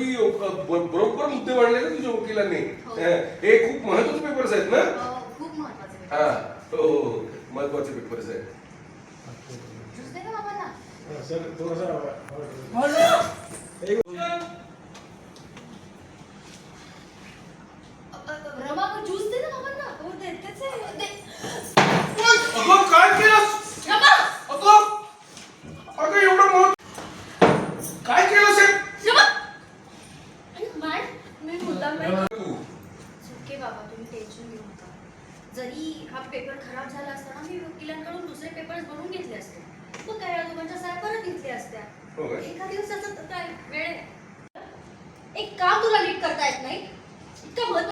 तुम्ही बरोबर मुद्दे मांडले ना तुझ्या वकिलांनी. हे खूप महत्वाचे पेपर्स आहेत ना. खूप महत्वाचे. हा हो महत्वाचे पेपर्स आहेत. सर थोडासा रमा ज्यूस दे ना बाबांना. हो देतेच आहे. अगं काय केलंस? रमा अगं एवढं काय केलंस हे? रमा माय मी मुद्दाम नाही. तू ओके बाबा तुम्ही टेन्शन घेऊ नका. जरी हा पेपर खराब झाला असता ना मी वकिलांकडून दुसरे पेपर्स बनवून घेतले असते. मग काय या दोघांच्या सह्या परत घेतल्या असत्या. एका दिवसाचं काय वेळ आहे. एक काम तुला नीट करता येत नाही. इतकं